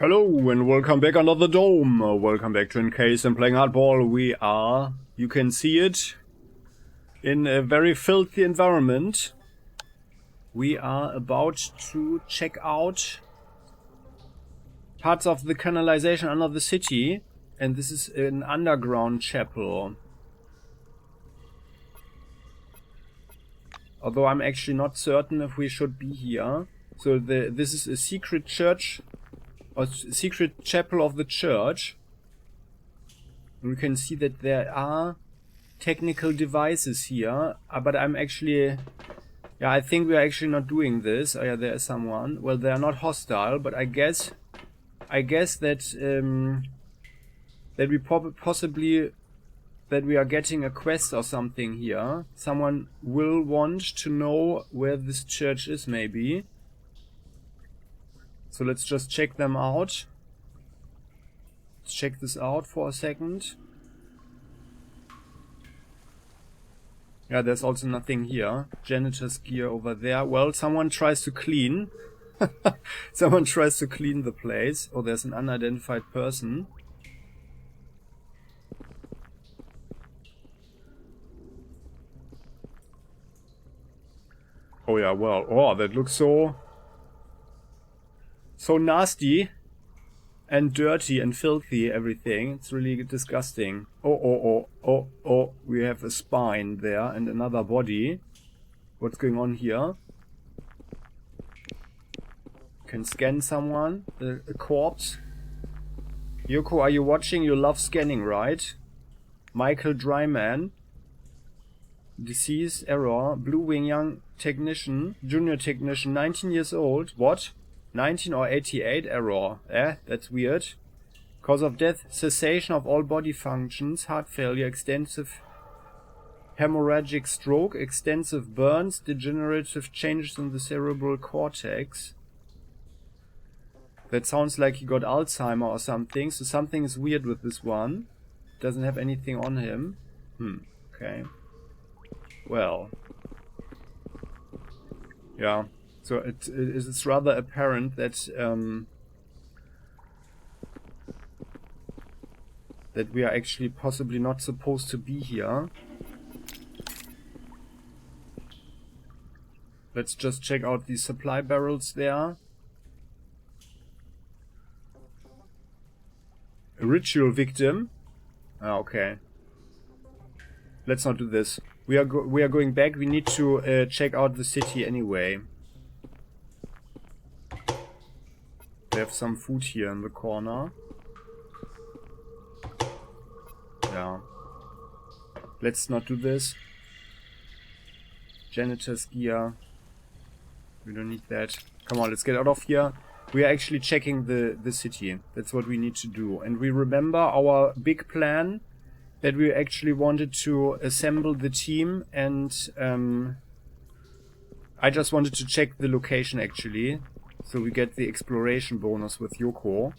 Hello and welcome back under the dome. Welcome back to Encased and Playing Hardball. We are, you can see it, in a very filthy environment. We are about to check out parts of the canalization under the city, and this is an underground chapel. Although I'm actually not certain if we should be here. So this is a secret church, or secret chapel of the church. And we can see that there are technical devices here, but I'm actually... Yeah, I think we are actually not doing this. Oh yeah, there is someone. Well, they are not hostile, but I guess that that we possibly that we are getting a quest or something here. Someone will want to know where this church is, maybe. So let's just check them out. Let's check this out for a second. Yeah, there's also nothing here. Janitor's gear over there. Well, someone tries to clean. Someone tries to clean the place. Oh, there's an unidentified person. Oh yeah, well, oh, that looks so nasty and dirty and filthy, everything. It's really disgusting. Oh, we have a spine there and another body. What's going on here? Can scan someone, a corpse. Yoko, are you watching? You love scanning, right? Michael Dryman. Deceased, error, Blue Wing young technician, junior technician, 19 years old. What? 19 or 88, error. That's weird. Cause of death, cessation of all body functions, heart failure, extensive hemorrhagic stroke, extensive burns, degenerative changes in the cerebral cortex. That sounds like he got Alzheimer or something, so something is weird with this one. Doesn't have anything on him. Okay. Well. Yeah. So it is rather apparent that that we are actually possibly not supposed to be here. Let's just check out these supply barrels there. A ritual victim. Ah, okay. Let's not do this. We are going back. We need to check out the city anyway. We have some food here in the corner. Yeah. Let's not do this. Janitor's gear. We don't need that. Come on, let's get out of here. We are actually checking the city. That's what we need to do. And we remember our big plan that we actually wanted to assemble the team, and I just wanted to check the location actually. So we get the exploration bonus with Yoko,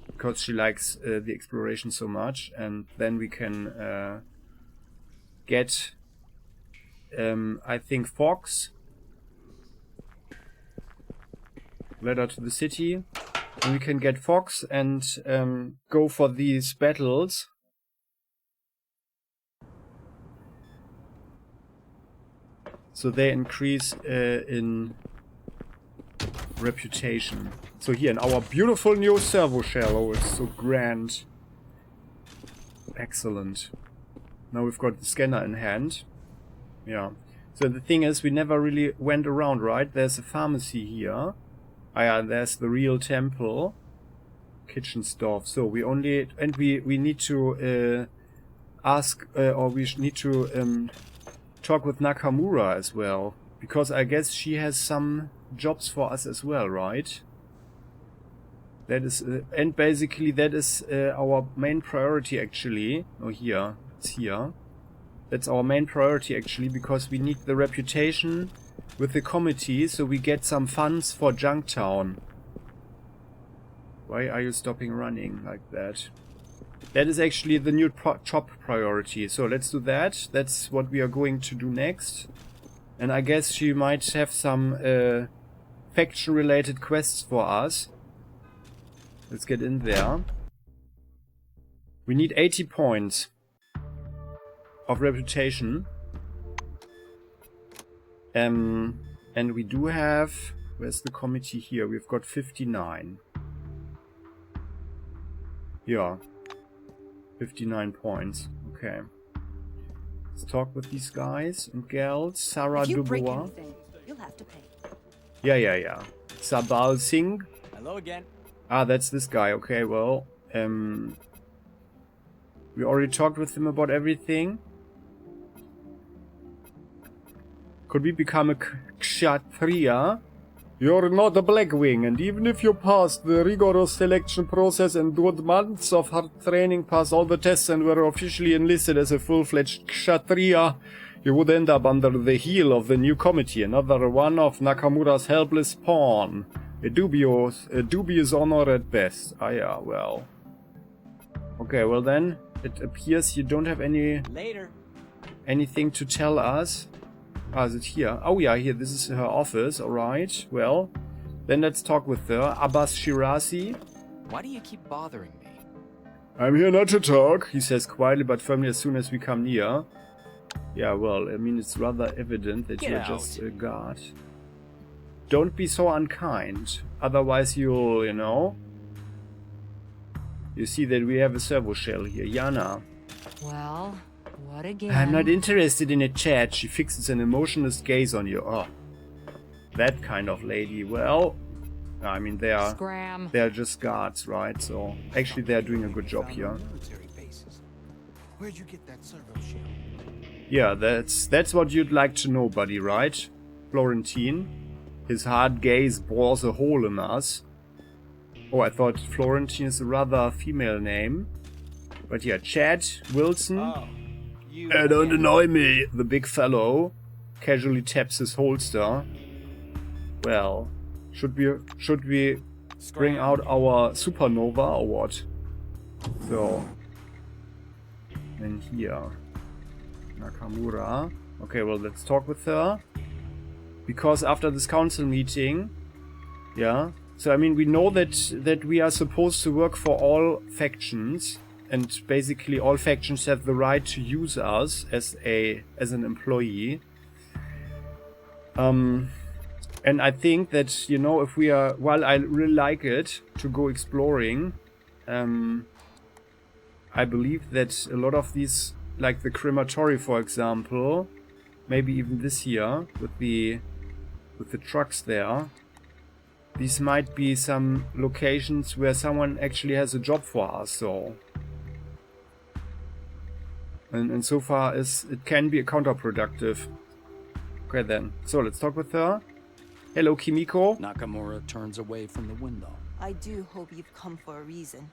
because she likes the exploration so much, and then we can get, I think, Fox, letter to the city, and we can get Fox and go for these battles. So they increase in reputation. So here in our beautiful new servo shell. Oh, it's so grand. Excellent. Now we've got the scanner in hand. Yeah. So the thing is, we never really went around, right? There's a pharmacy here. Ah yeah, there's the real temple. Kitchen stove. So we only... And we need to ask... or we need to talk with Nakamura as well. Because I guess she has some jobs for us as well, right? That is, and basically that is our main priority actually. Oh, here, it's here. That's our main priority actually, because we need the reputation with the committee, so we get some funds for Junktown. Why are you stopping running like that? That is actually the new top priority. So let's do that. That's what we are going to do next. And I guess she might have some faction-related quests for us. Let's get in there. We need 80 points of reputation. And we do have... Where's the committee here? We've got 59. Yeah. 59 points. Okay. Let's talk with these guys and gals. Sarah Dubois. You'll have to pay. Yeah. Sabal Singh. Hello again. Ah, that's this guy. Okay, well, we already talked with him about everything. Could we become a Kshatriya? You're not a Blackwing, and even if you passed the rigorous selection process and endured months of hard training, passed all the tests and were officially enlisted as a full-fledged Kshatriya, you would end up under the heel of the new committee, another one of Nakamura's helpless pawn. A dubious honor at best. Ah yeah, well. Okay, well then, it appears you don't have anything to tell us. Ah, is it here? Oh yeah, here, this is her office, alright. Well, then let's talk with her. Abbas Shirazi. Why do you keep bothering me? I'm here not to talk, he says quietly but firmly as soon as we come near. Yeah, well, I mean, it's rather evident that you're just a guard. Don't be so unkind, otherwise you'll, you know... You see that we have a servo shell here. Yana. Well, what again? I'm not interested in a chat. She fixes an emotionless gaze on you. Oh, that kind of lady. Well, I mean, they are just guards, right? So, actually, they're doing a good job here. Where'd you get that servo shell? Yeah, that's what you'd like to know, buddy, right? Florentine. His hard gaze bores a hole in us. Oh, I thought Florentine is a rather female name. But yeah, Chad Wilson. Oh, Don't annoy me. The big fellow casually taps his holster. Well, should we bring out our supernova or what? So, and here, Nakamura. Okay, well, let's talk with her. Because after this council meeting, yeah, so I mean, we know that we are supposed to work for all factions, and basically all factions have the right to use us as an employee. And I think that, you know, if we are, while I really like it to go exploring, I believe that a lot of these, like the crematory, for example, maybe even this here with the trucks there, these might be some locations where someone actually has a job for us, so. And so far as it can be counterproductive. Okay then, so let's talk with her. Hello, Kimiko. Nakamura turns away from the window. I do hope you've come for a reason.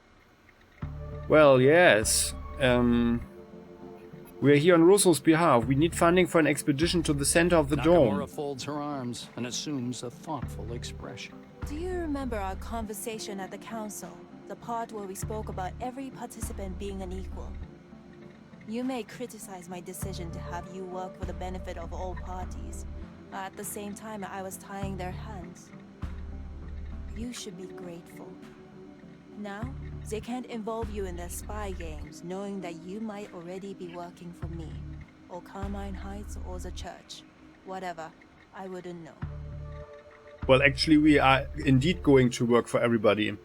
Well, yes. We are here on Russo's behalf. We need funding for an expedition to the center of the dome. Nakamura folds her arms and assumes a thoughtful expression. Do you remember our conversation at the council? The part where we spoke about every participant being an equal. You may criticize my decision to have you work for the benefit of all parties. At the same time, I was tying their hands. You should be grateful. Now, they can't involve you in their spy games, knowing that you might already be working for me, or Carmine Heights, or the church. Whatever, I wouldn't know. Well, actually, we are indeed going to work for everybody.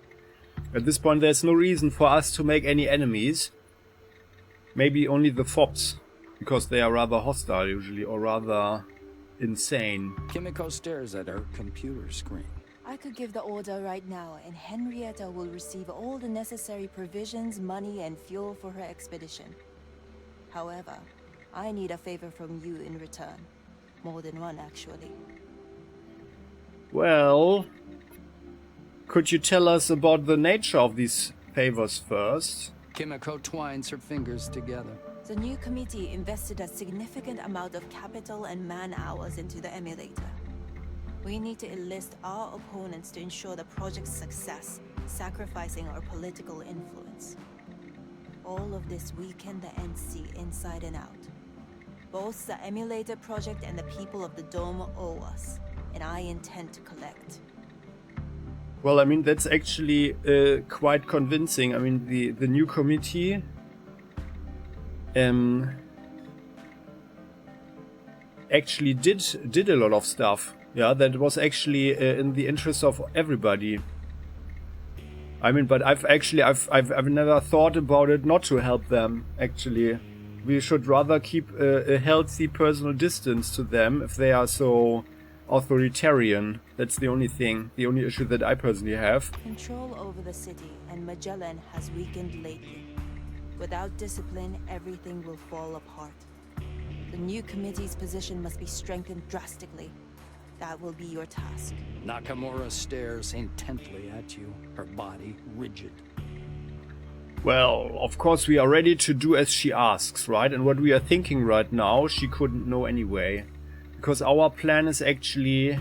At this point, there's no reason for us to make any enemies. Maybe only the FOPs, because they are rather hostile usually, or rather insane. Kimiko stares at her computer screen. I could give the order right now, and Henrietta will receive all the necessary provisions, money, and fuel for her expedition. However, I need a favor from you in return. More than one, actually. Well, could you tell us about the nature of these favors first? Kimiko twines her fingers together. The new committee invested a significant amount of capital and man-hours into the emulator. We need to enlist our opponents to ensure the project's success, sacrificing our political influence. All of this weakened the NC inside and out. Both the emulator project and the people of the Dome owe us, and I intend to collect. Well, I mean, that's actually quite convincing. I mean, the new committee actually did a lot of stuff. Yeah, that was actually in the interest of everybody. I mean, but I've never thought about it not to help them, actually. We should rather keep a healthy personal distance to them if they are so authoritarian. That's the only thing, the only issue that I personally have. Control over the city and Magellan has weakened lately. Without discipline, everything will fall apart. The new committee's position must be strengthened drastically. That will be your task. Nakamura stares intently at you, her body rigid. Well, of course we are ready to do as she asks, right? And what we are thinking right now, she couldn't know anyway. Because our plan is actually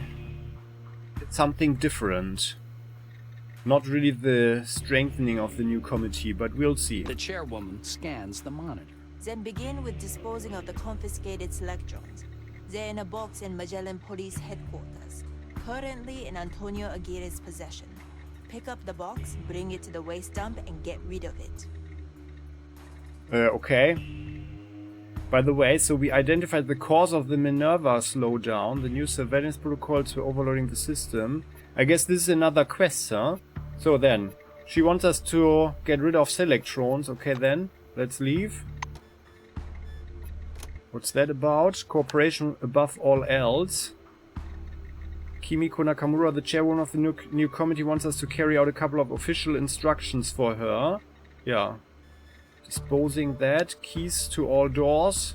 something different. Not really the strengthening of the new committee, but we'll see. The chairwoman scans the monitor. Then begin with disposing of the confiscated selectrons. They're in a box in Magellan Police Headquarters, currently in Antonio Aguirre's possession. Pick up the box, bring it to the waste dump, and get rid of it. Okay. By the way, so we identified the cause of the Minerva slowdown. The new surveillance protocols were overloading the system. I guess this is another quest, huh? So then, she wants us to get rid of selectrons. Okay then, let's leave. What's that about? Cooperation above all else. Kimiko Nakamura, the chairwoman of the new committee, wants us to carry out a couple of official instructions for her. Yeah. Disposing that. Keys to all doors.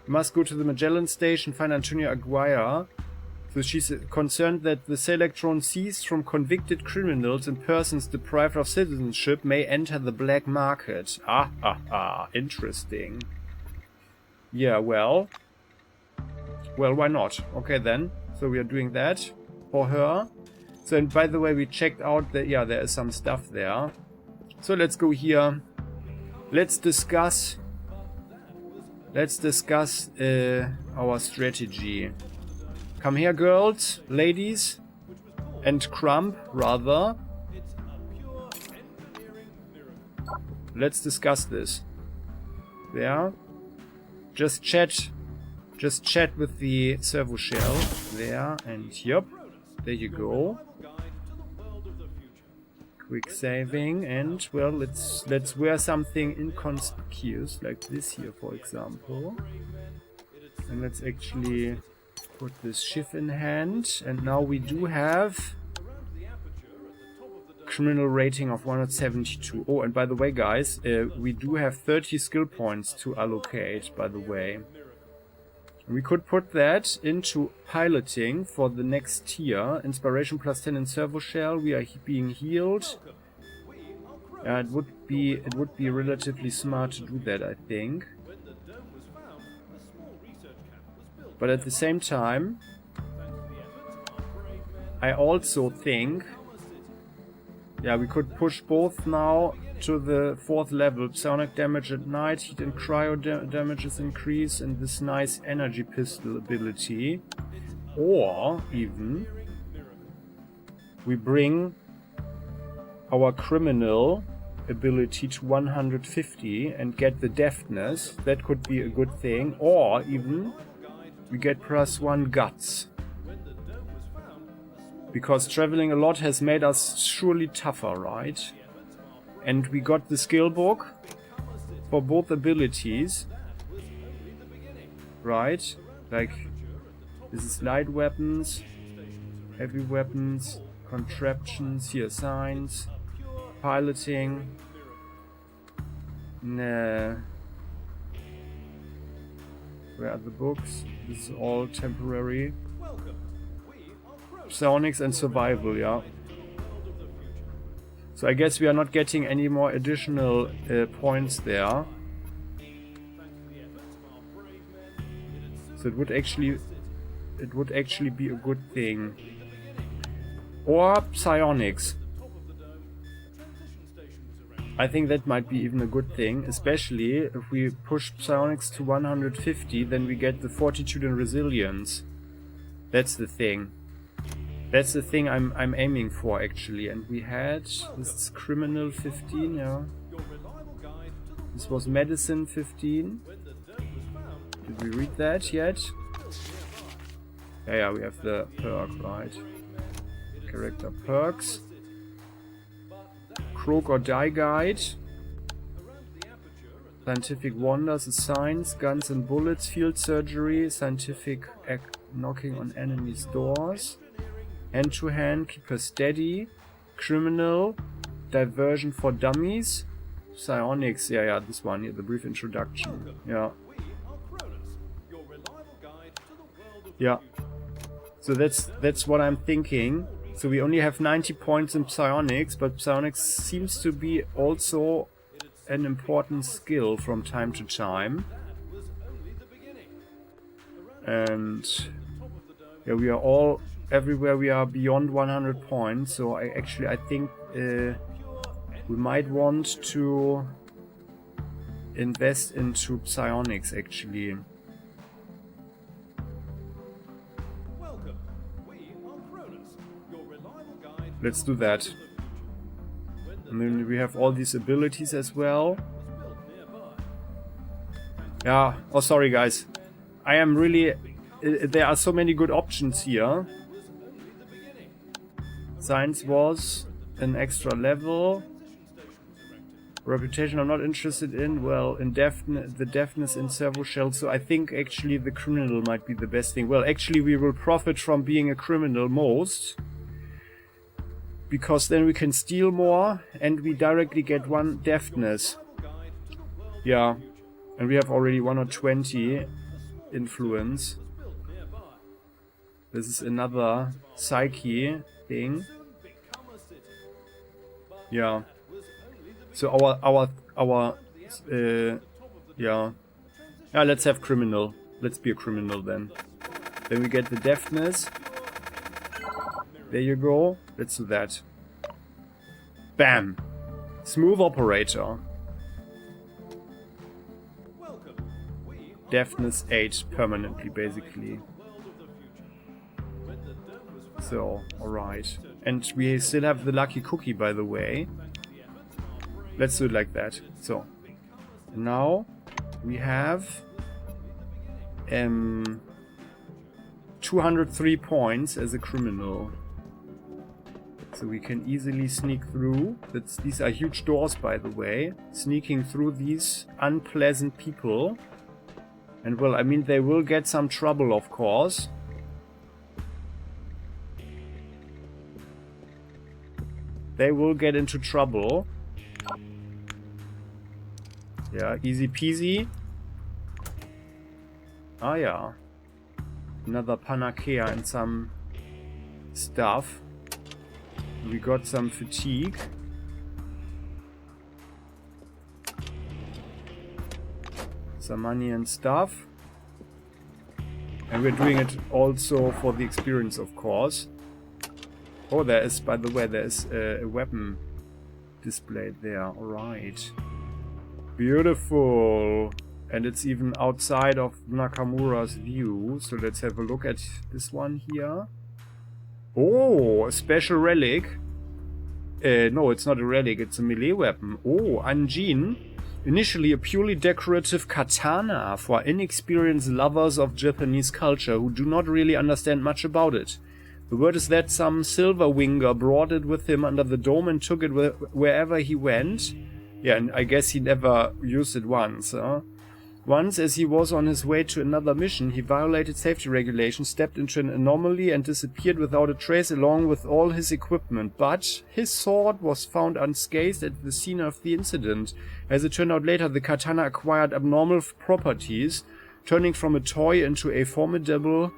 We must go to the Magellan station, find Antonio Aguirre. So she's concerned that the selectron seized from convicted criminals and persons deprived of citizenship may enter the black market. Interesting. Yeah, well, why not? Okay then, so we are doing that for her. So, and by the way, we checked out that, yeah, there is some stuff there. So let's go here. Let's discuss our strategy. Come here, girls, ladies, and Crump, rather. Let's discuss this. There. Just chat with the servo shell there, and yep, there you go. Quick saving, and well, let's wear something inconspicuous like this here, for example. And let's actually put this shiv in hand, and now we do have criminal rating of 172. Oh, and by the way, guys, we do have 30 skill points to allocate, by the way. We could put that into piloting for the next tier. Inspiration plus 10 in servo shell. We are being healed. It would be relatively smart to do that, I think. But at the same time, I also think, yeah, we could push both now to the 4th level. Psionic damage at night, heat and cryo damages increase, and this nice energy pistol ability. Or even we bring our criminal ability to 150 and get the deftness. That could be a good thing. Or even we get +1 guts. Because traveling a lot has made us surely tougher, right? And we got the skill book for both abilities. Right? Like, this is light weapons, heavy weapons, contraptions, here signs, piloting. Nah. Where are the books? This is all temporary. Psionics and survival, yeah. So I guess we are not getting any more additional points there. So it would actually be a good thing. Or psionics. I think that might be even a good thing, especially if we push psionics to 150, then we get the fortitude and resilience. That's the thing. That's the thing I'm aiming for actually. And we had this is criminal 15, yeah. This was medicine 15. Did we read that yet? Yeah, we have the perk, right? Character perks. Croak or Die Guide. Scientific Wonders, Science, Guns and Bullets, Field Surgery, Scientific Knocking on Enemies' Doors, Hand to Hand, Keep Her Steady, Criminal, Diversion for Dummies, Psionics, yeah, this one here, the brief introduction, yeah. Yeah, so that's what I'm thinking. So we only have 90 points in Psionics, but Psionics seems to be also an important skill from time to time. And yeah, we are all everywhere we are beyond 100 points, so I think we might want to invest into Psionics actually. Let's do that. And then we have all these abilities as well. Yeah, oh sorry guys. I am really... there are so many good options here. Science was an extra level. Reputation I'm not interested in. Well, the deafness in servo shell. So I think actually the criminal might be the best thing. Well, actually we will profit from being a criminal most. Because then we can steal more and we directly get 1 deafness. Yeah. And we have already 1 or 20 influence. This is another psyche thing. Yeah. So yeah. Yeah, let's have criminal. Let's be a criminal then. Then we get the deafness. There you go. Let's do that. Bam! Smooth operator. Deafness 8 permanently, basically. So, alright. And we still have the lucky cookie, by the way. Let's do it like that. So, now we have 203 points as a criminal. So we can easily sneak through. These are huge doors, by the way. Sneaking through these unpleasant people. And well, I mean, they will get some trouble, of course. They will get into trouble. Yeah, easy peasy. Ah, yeah. Another panacea and some stuff. We got some fatigue. Some money and stuff. And we're doing it also for the experience, of course. Oh, there is, by the way, there is a weapon displayed there. Alright. Beautiful. And it's even outside of Nakamura's view. So let's have a look at this one here. Oh, a special relic. No, it's not a relic, it's a melee weapon. Oh, Anjin. Initially a purely decorative katana for inexperienced lovers of Japanese culture who do not really understand much about it. The word is that some silverwinger brought it with him under the dome and took it wherever he went. Yeah, and I guess he never used it once, huh? Once, as he was on his way to another mission, he violated safety regulations, stepped into an anomaly and disappeared without a trace along with all his equipment. But his sword was found unscathed at the scene of the incident. As it turned out later, the katana acquired abnormal properties, turning from a toy into a formidable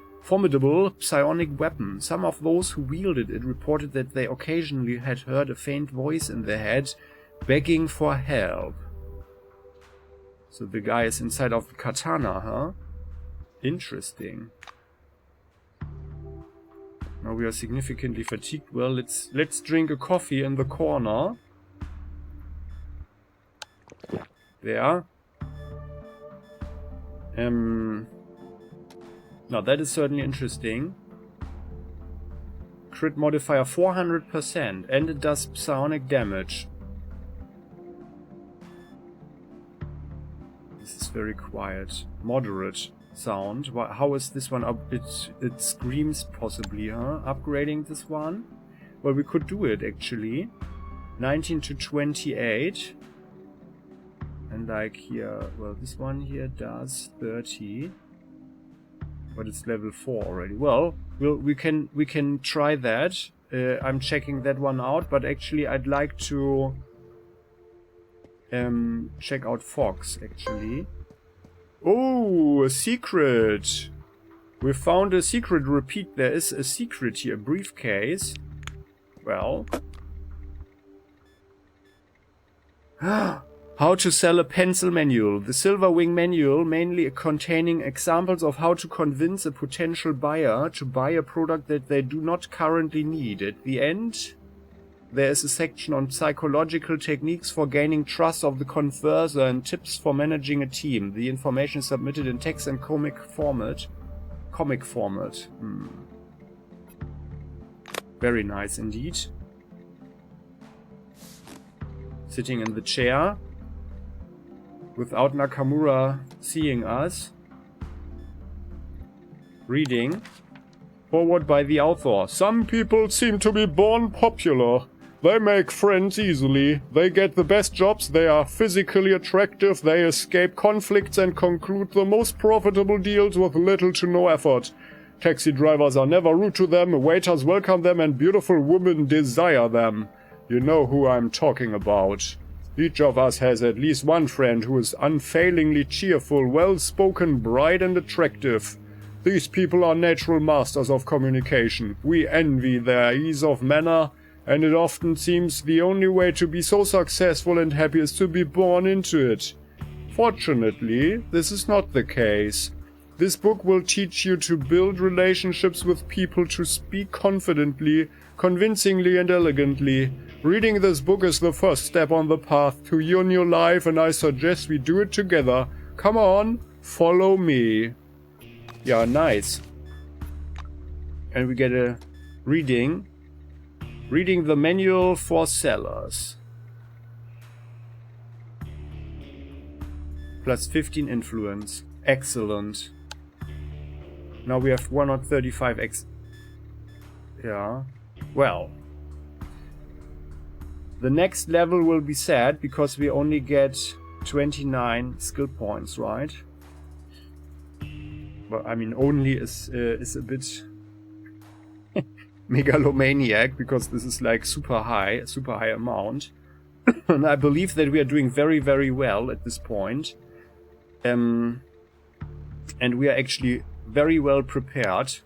psionic weapon. Some of those who wielded it reported that they occasionally had heard a faint voice in their head, begging for help. So the guy is inside of the katana, huh? Interesting. Now we are significantly fatigued. Well, let's drink a coffee in the corner. There. Now that is certainly interesting. Crit modifier 400%, and it does psionic damage. This is very quiet. Moderate sound. How is this one up? It screams possibly, huh? Upgrading this one? Well, we could do it actually. 19 to 28. And like here, well, this one here does 30. But it's level 4 already. Well, we can try that. I'm checking that one out, but actually I'd like to check out Fox actually. Oh, a secret! We found a secret. Repeat, there is a secret here. A briefcase. Well. How to sell a pencil manual. The Silver Wing manual, mainly containing examples of how to convince a potential buyer to buy a product that they do not currently need. At the end, there is a section on psychological techniques for gaining trust of the converser and tips for managing a team. The information is submitted in text and comic format. Very nice indeed. Sitting in the chair without Nakamura seeing us. Reading. Forward by the author. Some people seem to be born popular. They make friends easily. They get the best jobs. They are physically attractive. They escape conflicts and conclude the most profitable deals with little to no effort. Taxi drivers are never rude to them. Waiters welcome them and beautiful women desire them. You know who I'm talking about. Each of us has at least one friend who is unfailingly cheerful, well-spoken, bright and attractive. These people are natural masters of communication. We envy their ease of manner, and it often seems the only way to be so successful and happy is to be born into it. Fortunately, this is not the case. This book will teach you to build relationships with people, to speak confidently, convincingly and elegantly. Reading this book is the first step on the path to your new life, and I suggest we do it together. Come on, follow me. Yeah, nice. And we get a reading. Reading the manual for sellers. Plus 15 influence. Excellent. Now we have 135 Yeah. Well. The next level will be sad because we only get 29 skill points, right? Well, I mean, only is a bit megalomaniac because this is like super high amount. And I believe that we are doing very, very well at this point. And we are actually very well prepared.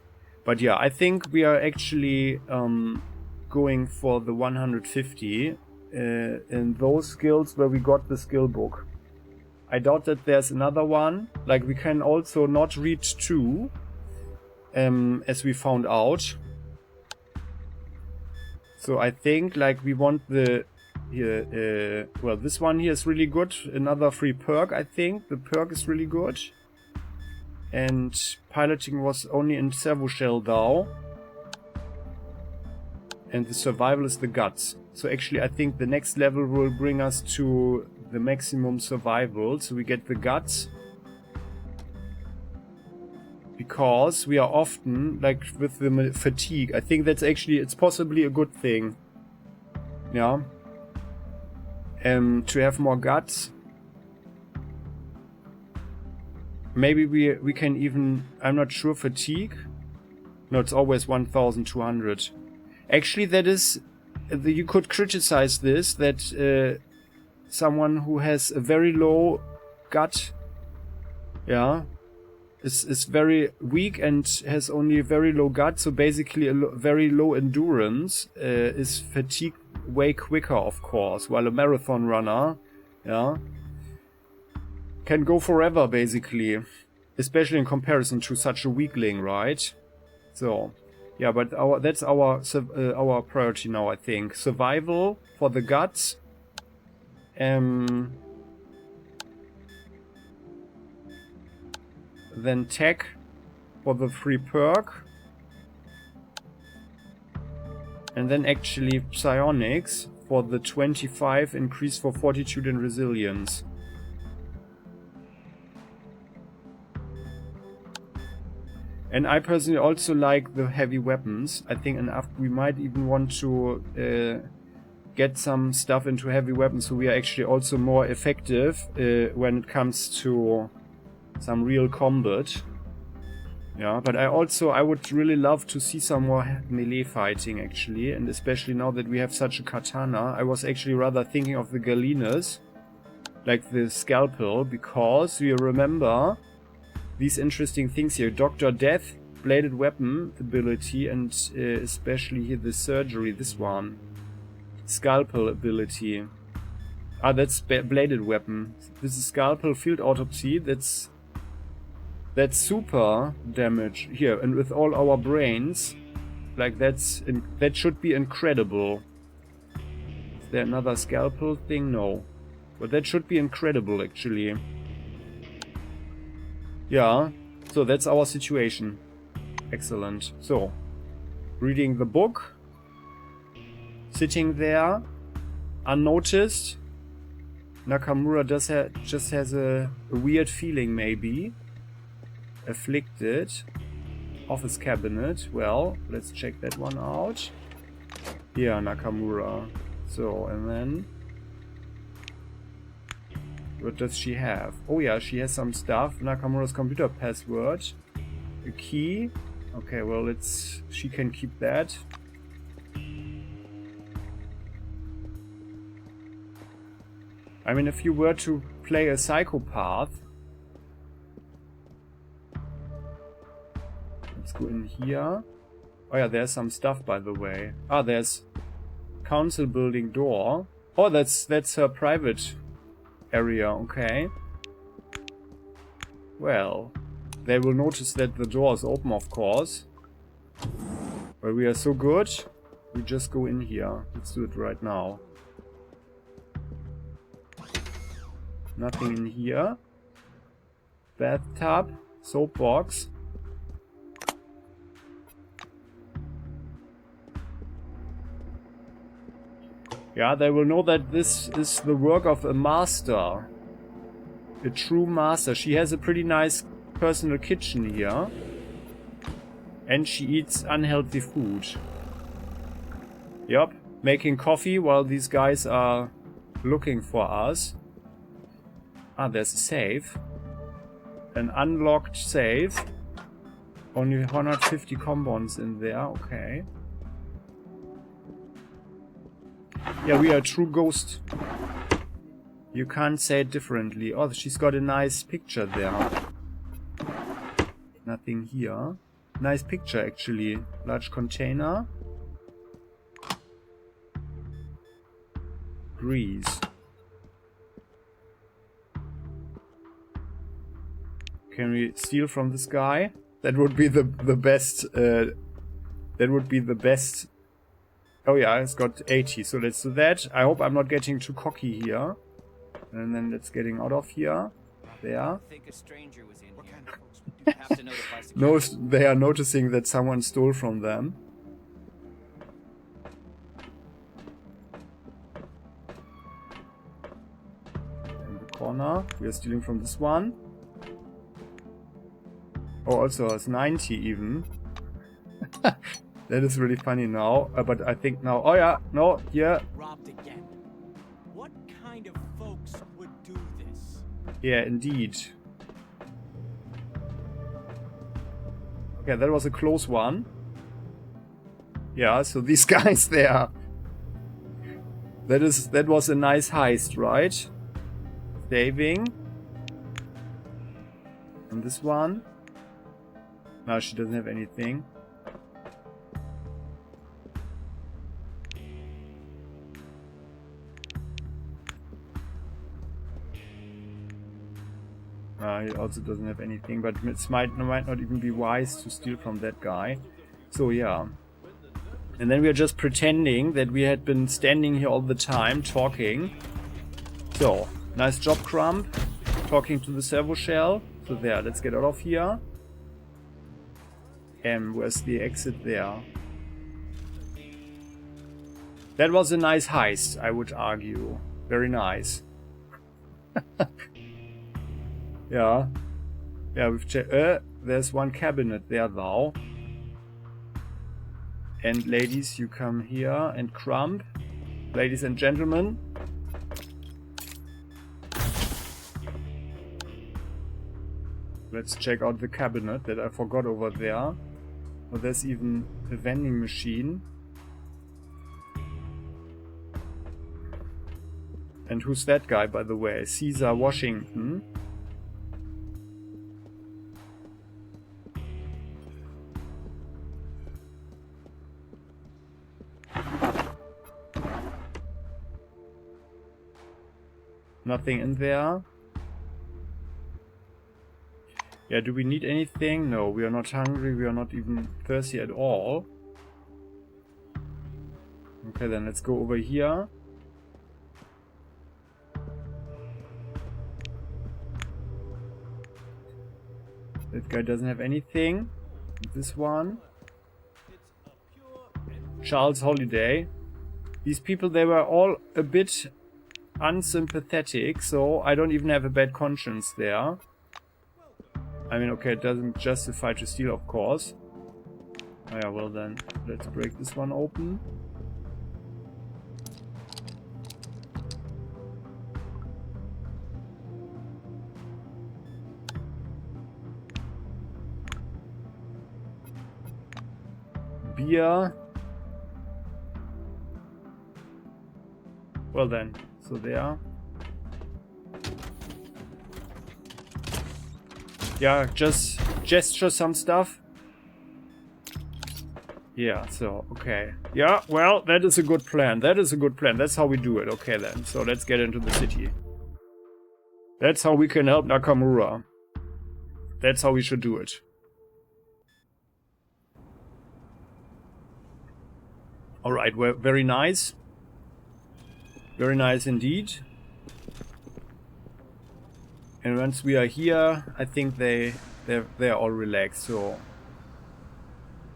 But yeah, I think we are actually going for the 150 in those skills where we got the skill book. I doubt that there's another one. Like, we can also not read 2, as we found out. So I think, like, we want the... well, this one here is really good. Another free perk, I think. The perk is really good. And piloting was only in Servo Shell DAO. And the survival is the guts. So actually I think the next level will bring us to the maximum survival. So we get the guts. Because we are often, like with the fatigue, I think that's actually, it's possibly a good thing. Yeah. To have more guts. Maybe we can even, I'm not sure, fatigue. No, it's always 1200. Actually, that is, you could criticize this, that someone who has a very low gut, yeah, is very weak and has only very low gut, so basically a very low endurance, is fatigued way quicker, of course, while a marathon runner, yeah, can go forever, basically, especially in comparison to such a weakling, right? So, yeah, but that's our priority now, I think. Survival for the guts. Then tech for the free perk. And then actually psionics for the 25 increase for fortitude and resilience. And I personally also like the heavy weapons. I think we might even want to get some stuff into heavy weapons, so we are actually also more effective when it comes to some real combat. Yeah, but I would really love to see some more melee fighting actually, and especially now that we have such a katana. I was actually rather thinking of the galenas, like the scalpel, because you remember these interesting things here. Dr. Death, bladed weapon ability, and especially here the surgery, this one. Scalpel ability. Ah, that's bladed weapon. This is scalpel field autopsy. That's super damage here, and with all our brains, like that should be incredible. Is there another scalpel thing? No, but that should be incredible actually. Yeah, so that's our situation. Excellent. So, reading the book. Sitting there, unnoticed. Nakamura just has a weird feeling, maybe. Afflicted. Office cabinet. Well, let's check that one out. Yeah, Nakamura. So, and then... what does she have? Oh yeah, she has some stuff. Nakamura's computer password. A key. Okay, well, she can keep that. I mean, if you were to play a psychopath... let's go in here. Oh yeah, there's some stuff, by the way. Ah, there's council building door. Oh, that's her private area, okay. Well, they will notice that the door is open, of course. But we are so good, we just go in here. Let's do it right now. Nothing in here. Bathtub. Soapbox. Yeah, they will know that this is the work of a master. A true master. She has a pretty nice personal kitchen here. And she eats unhealthy food. Yup. Making coffee while these guys are looking for us. Ah, there's a safe. An unlocked safe. Only 150 compounds in there, okay. Yeah, we are a true ghost. You can't say it differently. Oh, she's got a nice picture there. Nothing here. Nice picture, actually. Large container. Grease. Can we steal from this guy? That would be the best. That would be the best. Oh yeah, it's got 80, so let's do that. I hope I'm not getting too cocky here. And then let's getting out of here. There. I think a stranger was in here. Have to notify No, security. they are noticing that someone stole from them. In the corner, we are stealing from this one. Oh, also it's 90 even. That is really funny now. But I think now... oh yeah, no, here. Robbed again. What kind of folks would do this? Yeah, indeed. Okay, that was a close one. Yeah, so these guys there. That was a nice heist, right? Saving. And this one. No, she doesn't have anything. He also doesn't have anything, but it might not even be wise to steal from that guy. So yeah. And then we are just pretending that we had been standing here all the time, talking. So, nice job, Crump. Talking to the servo shell. So there, let's get out of here. Where's the exit there? That was a nice heist, I would argue. Very nice. Yeah. Yeah, we've checked. There's one cabinet there, though. And ladies, you come here and crumb. Ladies and gentlemen. Let's check out the cabinet that I forgot over there. Oh, there's even a vending machine. And who's that guy, by the way? Caesar Washington. Nothing in there. Yeah, do we need anything? No, we are not hungry, we are not even thirsty at all. Okay, then let's go over here. That guy doesn't have anything. This one. Charles Holiday. These people, they were all a bit unsympathetic, so I don't even have a bad conscience there. I mean, okay, it doesn't justify to steal, of course. Oh yeah, well then, let's break this one open. Beer. Well then, so there. Yeah, just gesture some stuff. Yeah, so, okay. Yeah, well, that is a good plan. That is a good plan. That's how we do it. Okay then, so let's get into the city. That's how we can help Nakamura. That's how we should do it. Alright, well, very nice. Very nice indeed. And once we are here, I think they're all relaxed, so...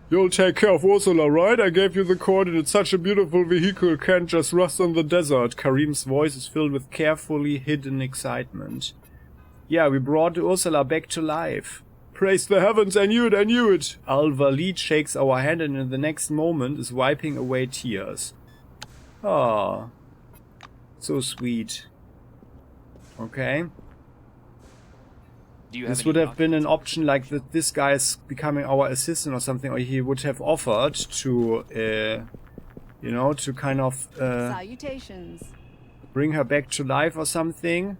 You'll take care of Ursula, right? I gave you the coordinates. Such a beautiful vehicle can't just rust on the desert. Karim's voice is filled with carefully hidden excitement. Yeah, we brought Ursula back to life. Praise the heavens, I knew it, I knew it! Al-Walid shakes our hand and in the next moment is wiping away tears. Ah, so sweet. Okay. This would have been an option like that this guy is becoming our assistant or something, or he would have offered to, you know, to kind of Salutations. Bring her back to life or something.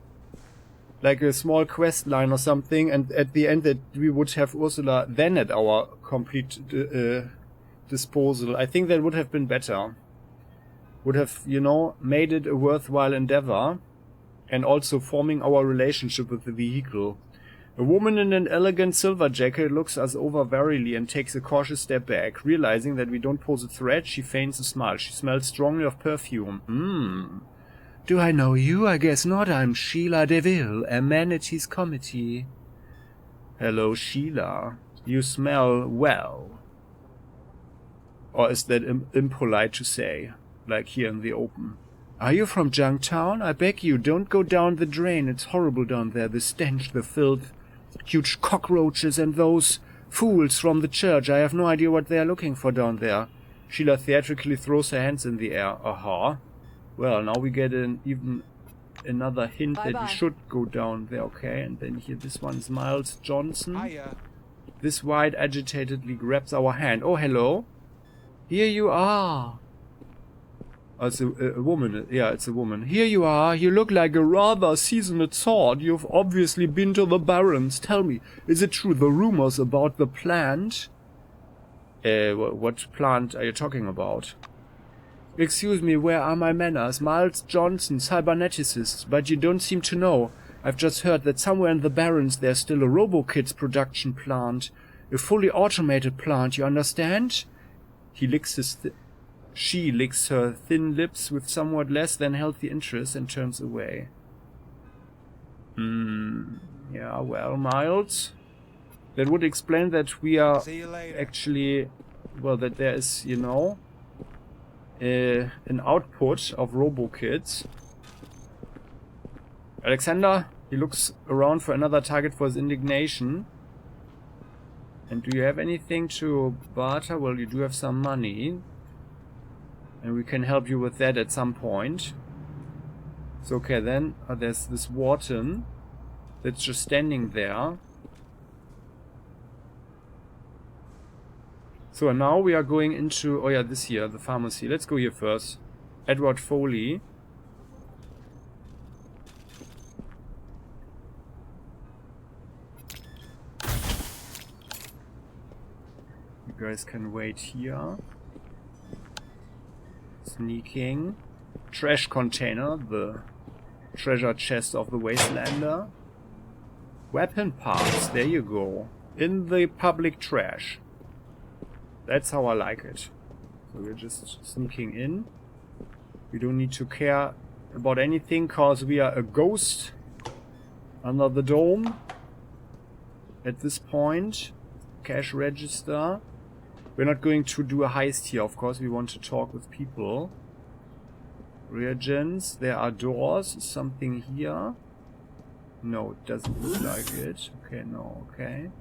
Like a small quest line or something, and at the end that we would have Ursula then at our complete disposal. I think that would have been better. Would have, you know, made it a worthwhile endeavor, and also forming our relationship with the vehicle. A woman in an elegant silver jacket looks us over warily and takes a cautious step back. Realizing that we don't pose a threat, she feigns a smile. She smells strongly of perfume. Do I know you? I guess not. I'm Sheila DeVille, Amenities Committee. Hello, Sheila. You smell well. Or is that impolite to say? Like here in the open. Are you from Junktown? I beg you, don't go down the drain. It's horrible down there. The stench, the filth, huge cockroaches, and those fools from the church. I have no idea what they are looking for down there. Sheila theatrically throws her hands in the air. Aha. Well, now we get even another hint that we should go down there, okay? And then here, this one is Miles Johnson. Hiya. This white agitatedly grabs our hand. Oh, hello. Here you are. Oh, it's a woman. Yeah, it's a woman. Here you are. You look like a rather seasoned sword. You've obviously been to the Barrens. Tell me, is it true the rumors about the plant? What plant are you talking about? Excuse me, where are my manners? Miles Johnson, cyberneticist, but you don't seem to know. I've just heard that somewhere in the Barrens there's still a RoboKids production plant. A fully automated plant, you understand? He licks his... She licks her thin lips with somewhat less than healthy interest and turns away. Yeah, well, Miles. That would explain that we are See you later. actually... Well, that there is, you know... an output of RoboKids. Alexander, he looks around for another target for his indignation. And do you have anything to barter? Well, you do have some money. And we can help you with that at some point. So, okay, then there's this Wharton that's just standing there. So now we are going into, oh yeah, this here, the pharmacy. Let's go here first. Edward Foley. You guys can wait here. Sneaking. Trash container, the treasure chest of the Wastelander. Weapon parts, there you go. In the public trash. That's how I like it. So we're just sneaking in. We don't need to care about anything because we are a ghost under the dome. At this point, cash register. We're not going to do a heist here, of course. We want to talk with people. Reagents. There are doors. Something here. No, it doesn't look like it. Okay, no, okay.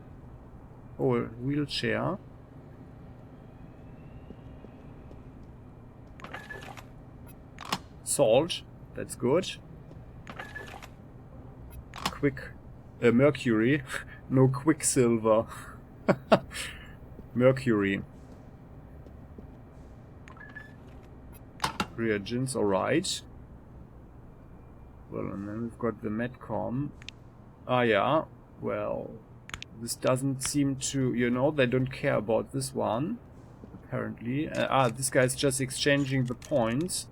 Oh, a wheelchair. Salt. That's good. Mercury. No quicksilver. Mercury. Reagents, alright. Well, and then we've got the Medcom. Ah, yeah. Well, this doesn't seem to, you know, they don't care about this one. Apparently. This guy's just exchanging the points.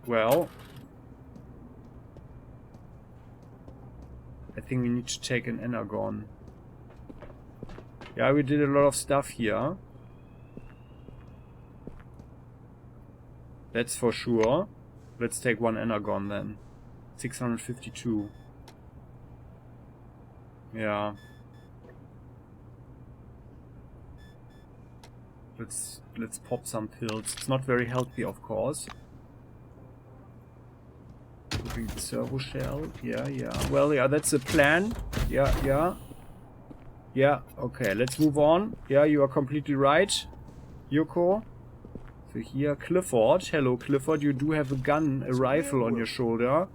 Well. I think we need to take an Energon. Yeah, we did a lot of stuff here. That's for sure. Let's take one Energon then. 652. Yeah. Let's pop some pills. It's not very healthy, of course. Moving the servo shell. Yeah, yeah. Well, yeah, that's a plan. Yeah, yeah. Yeah, okay, let's move on. Yeah, you are completely right, Yoko. So here, Clifford. Hello, Clifford. You do have a gun, a rifle on your shoulder.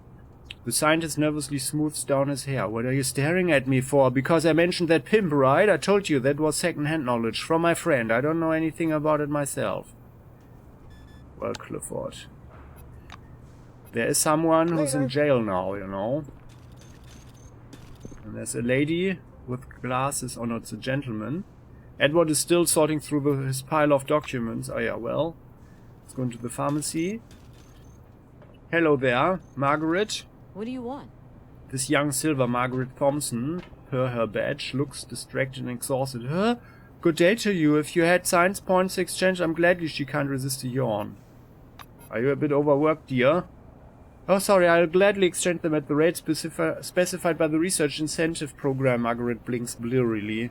The scientist nervously smooths down his hair. What are you staring at me for? Because I mentioned that pimp, right? I told you that was second-hand knowledge from my friend. I don't know anything about it myself. Well, Clifford. There is someone who's in jail now, you know. And there's a lady with glasses. Oh no, it's a gentleman. Edward is still sorting through his pile of documents. Oh yeah, well. Let's go into the pharmacy. Hello there, Margaret. What do you want? This young silver Margaret Thompson, per her badge, looks distracted and exhausted. Huh? Good day to you. If you had science points exchanged, I'm glad she can't resist a yawn. Are you a bit overworked, dear? Oh, sorry, I'll gladly exchange them at the rate specified by the research incentive program, Margaret blinks blearily.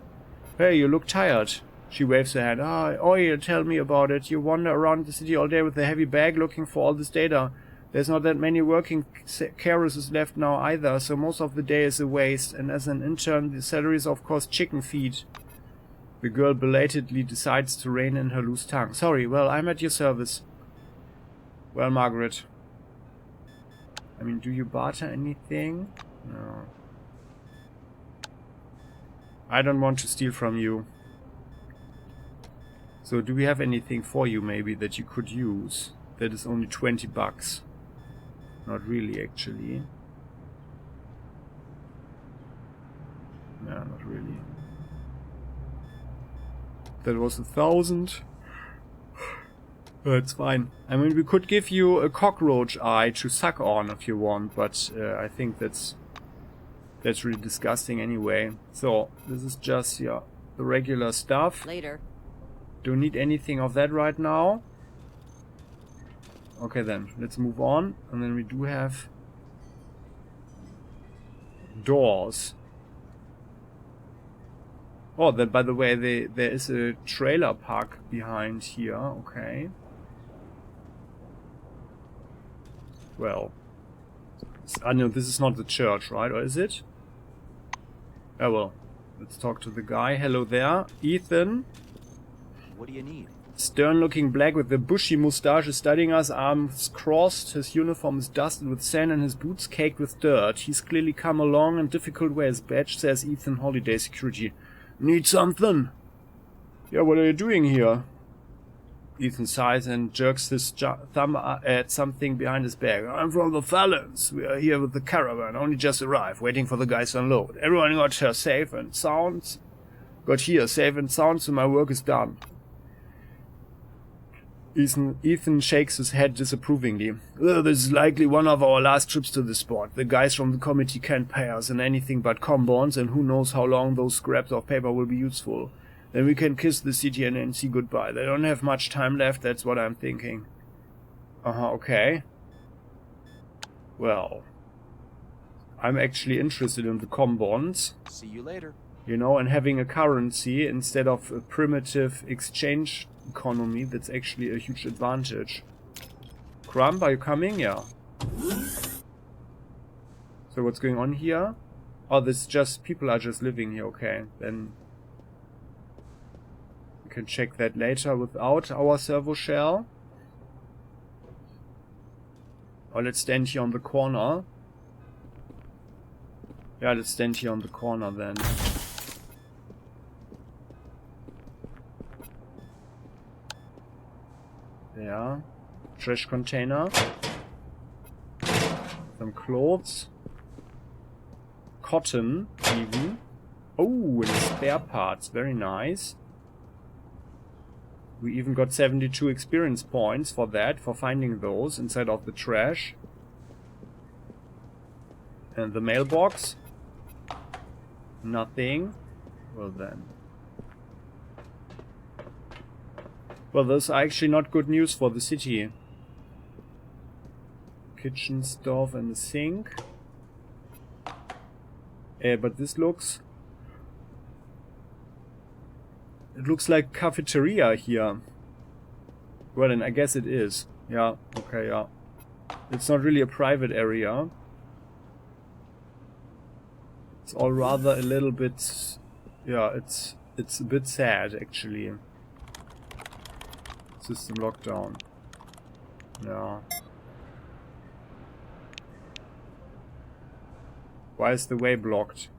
Hey, you look tired. She waves her hand. Oh, yeah, tell me about it. You wander around the city all day with a heavy bag looking for all this data. There's not that many working carers left now either, so most of the day is a waste, and as an intern, the salary is of course chicken feed. The girl belatedly decides to rein in her loose tongue. Sorry, well, I'm at your service. Well, Margaret. I mean, do you barter anything? No. I don't want to steal from you. So, do we have anything for you, maybe, that you could use? That is only 20 bucks. Not really, actually. No, not really. That was 1,000. It's fine. I mean, we could give you a cockroach eye to suck on if you want, but I think that's really disgusting anyway. So, this is just, yeah, the regular stuff. Later. Don't need anything of that right now. Okay then, let's move on. And then we do have doors. Oh, that, by the way, there is a trailer park behind here. Okay. Well. I know this is not the church, right? Or is it? Oh well. Let's talk to the guy. Hello there. Ethan. What do you need? Stern-looking black with a bushy moustache is studying us, arms crossed. His uniform is dusted with sand and his boots caked with dirt. He's clearly come a long and difficult way. His badge says Ethan Holiday Security. Need something? Yeah, what are you doing here? Ethan sighs and jerks his thumb at something behind his back. I'm from the Fallons. We are here with the caravan. Only just arrived, waiting for the guys to unload. Everyone got here safe and sound. Got here safe and sound, so my work is done. Ethan shakes his head disapprovingly. This is likely one of our last trips to the spot. The guys from the committee can't pay us in anything but bonds, and who knows how long those scraps of paper will be useful. Then we can kiss the city and then say goodbye. They don't have much time left, that's what I'm thinking. Okay. Well. I'm actually interested in the bonds. See you later. You know, and having a currency instead of a primitive exchange economy, that's actually a huge advantage. Crumb, are you coming? Yeah. So what's going on here? Oh, this is just, people are just living here, okay. Then we can check that later without our servo shell. Or let's stand here on the corner. Yeah, let's stand here on the corner then. There. Trash container. Some clothes. Cotton, even. Oh, and spare parts. Very nice. We even got 72 experience points for that, for finding those inside of the trash. And the mailbox. Nothing. Well then. Well, those are actually not good news for the city. Kitchen, stove and the sink. But this looks... It looks like cafeteria here. Well, then I guess it is. Yeah, okay, yeah. It's not really a private area. It's all rather a little bit... Yeah, it's a bit sad, actually. System lockdown. Yeah. Why is the way blocked?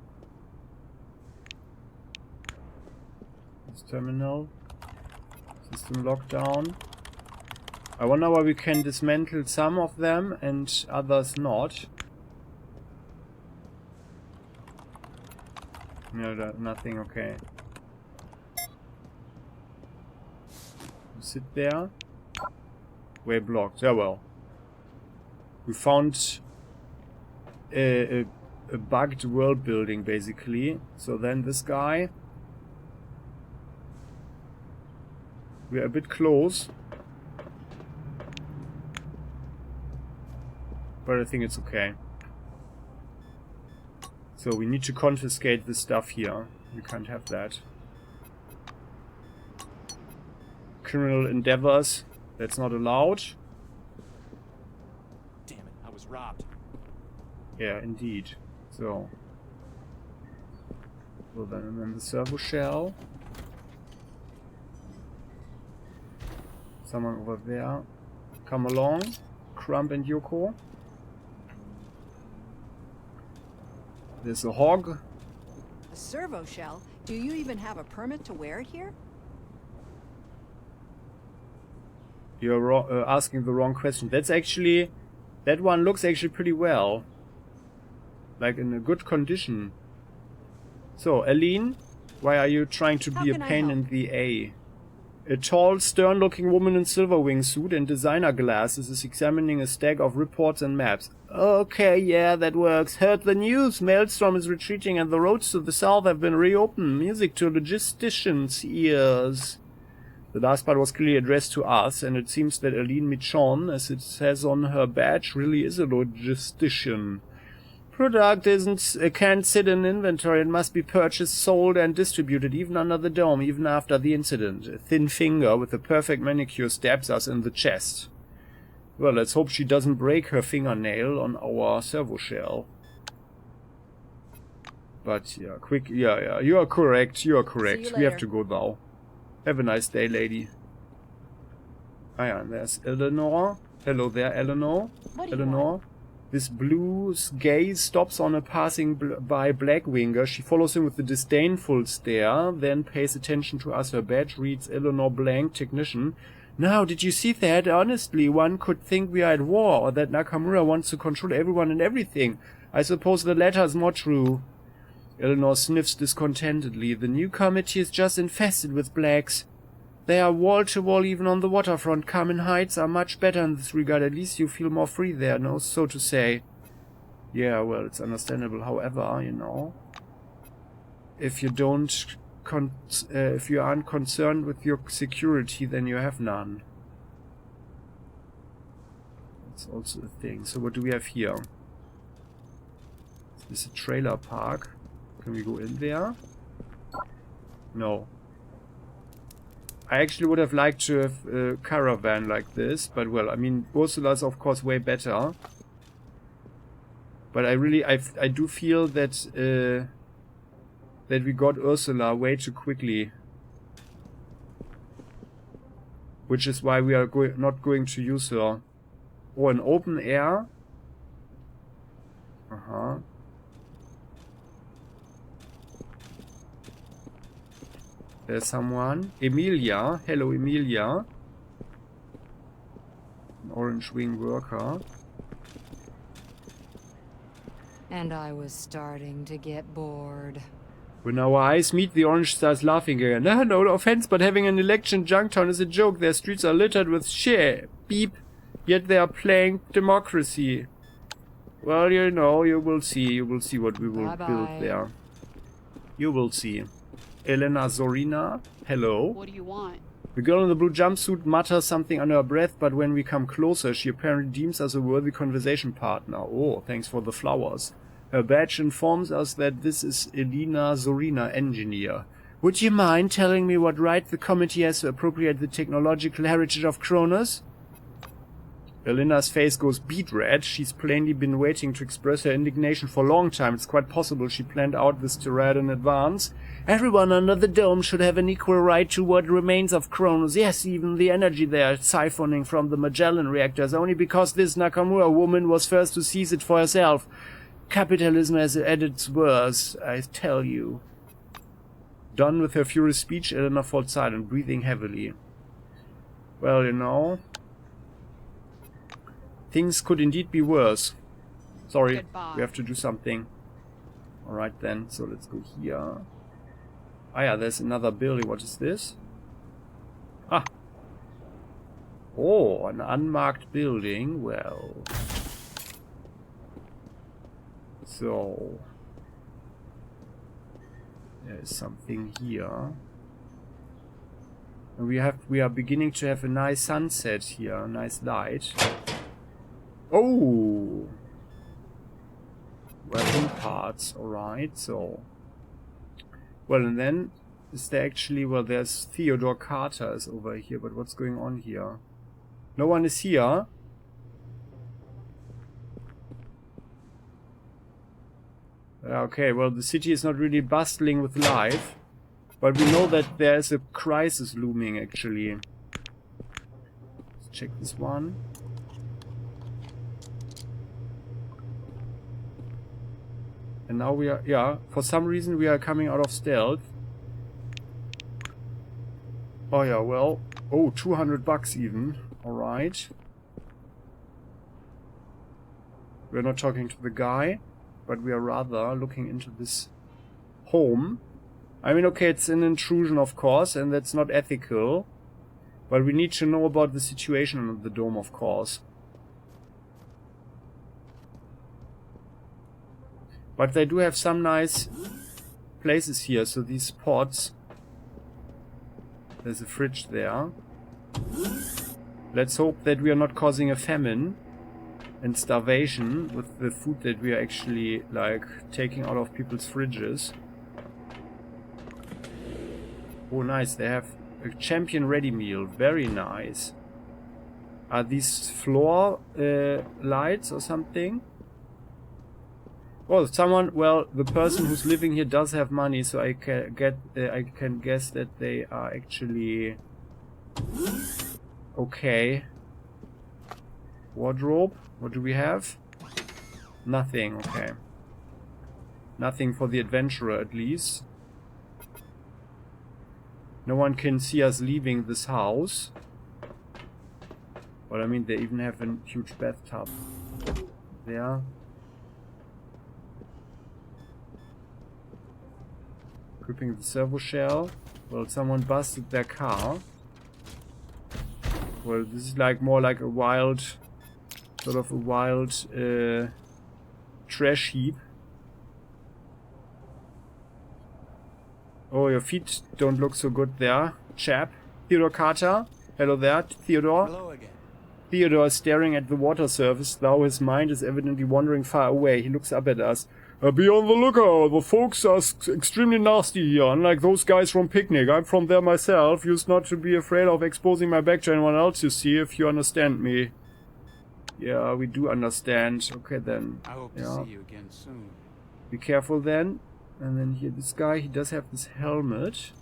This terminal. System lockdown. I wonder why we can dismantle some of them and others not. No, nothing, okay. Sit there. Way blocked. Yeah, well. We found a bugged world building, basically. So then this guy. We're a bit close. But I think it's okay. So we need to confiscate the stuff here. We can't have that. Criminal endeavors. That's not allowed. Damn it, I was robbed. Yeah, indeed. So. Well then, and then the servo shell. Someone over there. Come along. Crumb and Yoko. There's a hog. A servo shell? Do you even have a permit to wear it here? You're asking the wrong question. That's actually... That one looks actually pretty well. Like in a good condition. So, Aline, why are you trying to be a pain in the A? A tall, stern-looking woman in silver wingsuit and designer glasses is examining a stack of reports and maps. Okay, yeah, that works. Heard the news. Maelstrom is retreating and the roads to the south have been reopened. Music to logisticians' ears. The last part was clearly addressed to us, and it seems that Aline Michon, as it says on her badge, really is a logistician. Product can't sit in inventory. It must be purchased, sold, and distributed, even under the dome, even after the incident. A thin finger with a perfect manicure stabs us in the chest. Well, let's hope she doesn't break her fingernail on our servo shell. But yeah, quick, yeah, you are correct, you are correct. See you We have later. to go now. Have a nice day, lady. Ah yeah, and there's Eleanor. Hello there, Eleanor. What do you Eleanor. want? This blue gaze stops on a passing by Blackwinger. She follows him with a disdainful stare, then pays attention to us. Her badge reads Eleanor Blank, Technician. Now, did you see that? Honestly, one could think we are at war, or that Nakamura wants to control everyone and everything. I suppose the latter is more true. Eleanor sniffs discontentedly. The new committee is just infested with blacks. They are wall-to-wall even on the waterfront. Carmen Heights are much better in this regard. At least you feel more free there, no? So to say. Yeah, well, it's understandable. However, you know, if you don't, if you aren't concerned with your security, then you have none. That's also a thing. So what do we have here? Is this a trailer park? Can we go in there? No. I actually would have liked to have a caravan like this, but well, I mean, Ursula's of course way better. But I do feel that that we got Ursula way too quickly, which is why we are not going to use her. Oh, an open air. There's someone. Emilia. Hello, Emilia. An orange wing worker. And I was starting to get bored. When our eyes meet, the orange starts laughing again. Ah, no offense, but having an election in Junktown is a joke. Their streets are littered with shit. Beep. Yet they are playing democracy. Well, you know, you will see. You will see what we will build there. You will see. Elena Zorina, hello. What do you want? The girl in the blue jumpsuit mutters something under her breath, but when we come closer, she apparently deems us a worthy conversation partner. Oh, thanks for the flowers. Her badge informs us that this is Elena Zorina, engineer. Would you mind telling me what right the committee has to appropriate the technological heritage of CRONUS? Elena's face goes beet red. She's plainly been waiting to express her indignation for a long time. It's quite possible she planned out this tirade in advance. Everyone under the dome should have an equal right to what remains of CRONUS. Yes, even the energy they are siphoning from the Magellan reactors, only because this Nakamura woman was first to seize it for herself. Capitalism has at its worst, I tell you. Done with her furious speech, Elena falls silent, breathing heavily. Well, you know, things could indeed be worse. Sorry, Goodbye. we have to do something. Alright then, so let's go here. Ah yeah, there's another building. What is this? Ah! Oh, an unmarked building. Well... So... There's something here. And we are beginning to have a nice sunset here, a nice light. Oh! Weapon parts, alright, so... Well, and then, is there actually... Well, there's Theodore Carter is over here, but what's going on here? No one is here. Okay, well, the city is not really bustling with life. But we know that there is a crisis looming, actually. Let's check this one. And now we are, yeah, for some reason we are coming out of stealth. Oh yeah, well, oh, $200 even. Alright. We're not talking to the guy, but we are rather looking into this home. I mean, okay, it's an intrusion, of course, and that's not ethical. But we need to know about the situation of the dome, of course. But they do have some nice places here, so these pots... There's a fridge there. Let's hope that we are not causing a famine and starvation with the food that we are actually, like, taking out of people's fridges. Oh, nice. They have a champion ready meal. Very nice. Are these floor lights or something? Oh, someone. Well, the person who's living here does have money, so I can guess that they are actually okay. Wardrobe. What do we have? Nothing. Okay. Nothing for the adventurer, at least. No one can see us leaving this house. But I mean, they even have a huge bathtub there. Equipping the servo shell. Well, someone busted their car. Well, this is like more like a wild, sort of a wild trash heap. Oh, your feet don't look so good there, chap. Theodore Carter. Hello there, Theodore. Hello again. Theodore is staring at the water surface, though his mind is evidently wandering far away. He looks up at us. Be on the lookout. The folks are extremely nasty here, unlike those guys from Picnic. I'm from there myself. Used not to be afraid of exposing my back to anyone else, you see, if you understand me. Yeah, we do understand. Okay, then. I hope to see you again soon. Be careful, then. And then here, this guy, he does have this helmet.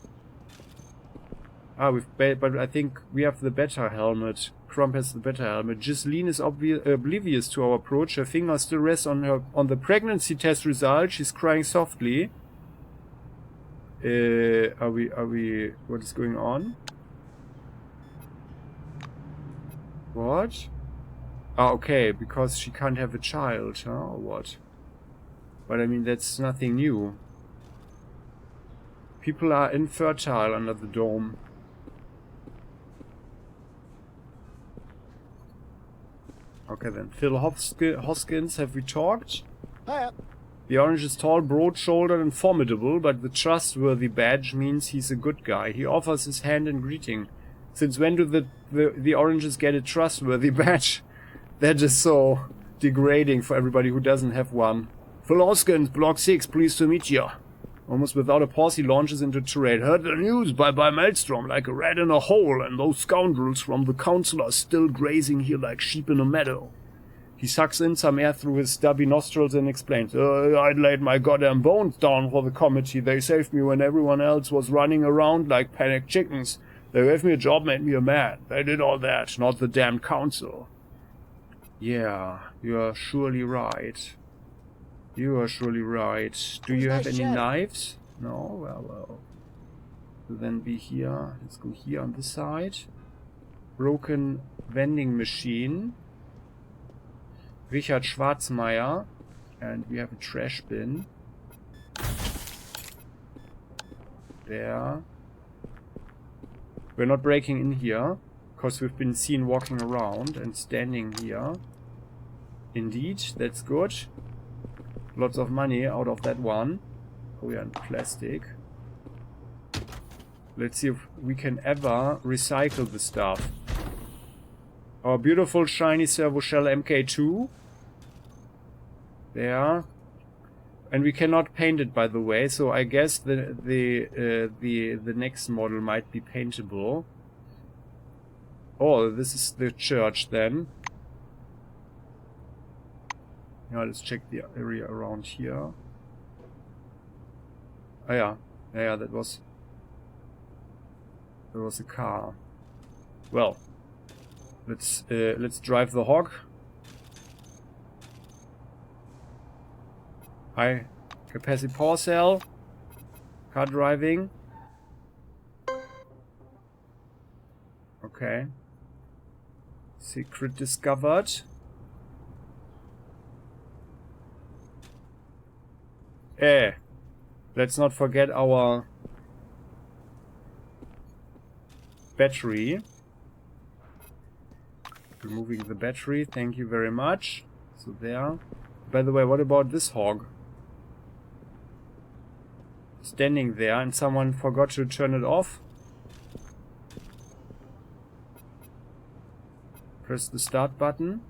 Ah, but I think we have the better helmet. Crump has the better helmet. Ghislaine is oblivious to our approach. Her finger still rests on the pregnancy test result. She's crying softly. Are we? What is going on? What? Ah, okay, because she can't have a child, huh? Or what? But I mean, that's nothing new. People are infertile under the dome. Okay then. Phil Hoskins, have we talked? Hiya. The orange is tall, broad-shouldered and formidable, but the trustworthy badge means he's a good guy. He offers his hand in greeting. Since when do the oranges get a trustworthy badge? They're just so degrading for everybody who doesn't have one. Phil Hoskins, Block 6, pleased to meet you. Almost without a pause, he launches into tirade. Heard the news by Maelstrom, like a rat in a hole, and those scoundrels from the council are still grazing here like sheep in a meadow. He sucks in some air through his stubby nostrils and explains, I'd laid my goddamn bones down for the committee. They saved me when everyone else was running around like panicked chickens. They gave me a job, made me a man. They did all that, not the damn council. Yeah, you're surely right. You are surely right. Do you have any knives? No? Well. We'll then be here. Let's go here on this side. Broken vending machine. Richard Schwarzmeier. And we have a trash bin. There. We're not breaking in here, because we've been seen walking around and standing here. Indeed, that's good. Lots of money out of that one. Oh yeah, and plastic. Let's see if we can ever recycle the stuff. Our beautiful shiny servo shell MK2. There. And we cannot paint it, by the way, so I guess the next model might be paintable. Oh, this is the church then. Yeah, let's check the area around here. Oh yeah, that was a car. Well, let's drive the hog. High capacity power cell. Car driving. Okay. Secret discovered. Let's not forget our battery. Removing the battery, thank you very much. So there. By the way, what about this hog? Standing there and someone forgot to turn it off. Press the start button.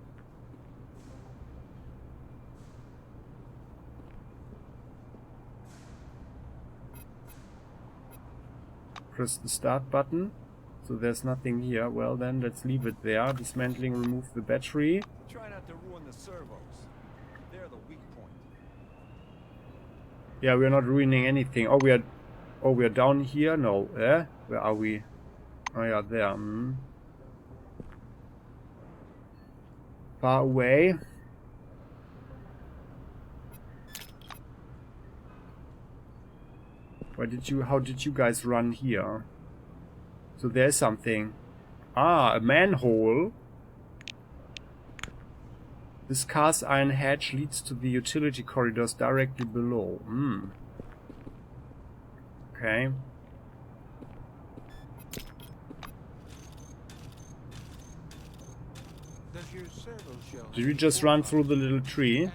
Press the start button. So there's nothing here. Well then, let's leave it there. Dismantling, remove the battery. Try not to ruin the servos. They're the weak point. Yeah, we're not ruining anything. Oh, we are down here? No. Where are we? Oh yeah, there. Far away. How did you guys run here? So there's something. Ah, a manhole. This cast iron hatch leads to the utility corridors directly below. Okay. Does your servo shell Did we just run through the little tree?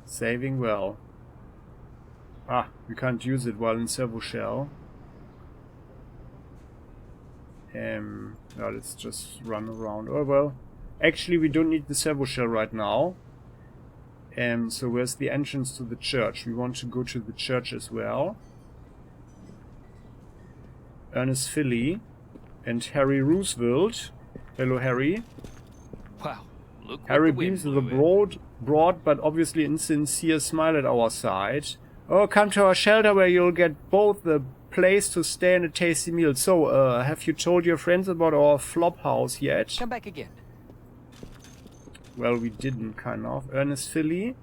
Saving well. Ah, we can't use it while in servo shell. Yeah, let's just run around. Oh well. Actually, we don't need the servo shell right now. So where's the entrance to the church? We want to go to the church as well. Ernest Philly and Harry Roosevelt. Hello, Harry. Wow, look what Harry the wind beams with a blew in. broad but obviously insincere smile at our side. Oh, come to our shelter where you'll get both the place to stay and a tasty meal. So, have you told your friends about our flop house yet? Come back again. Well, we didn't, kind of. Ernest Philly.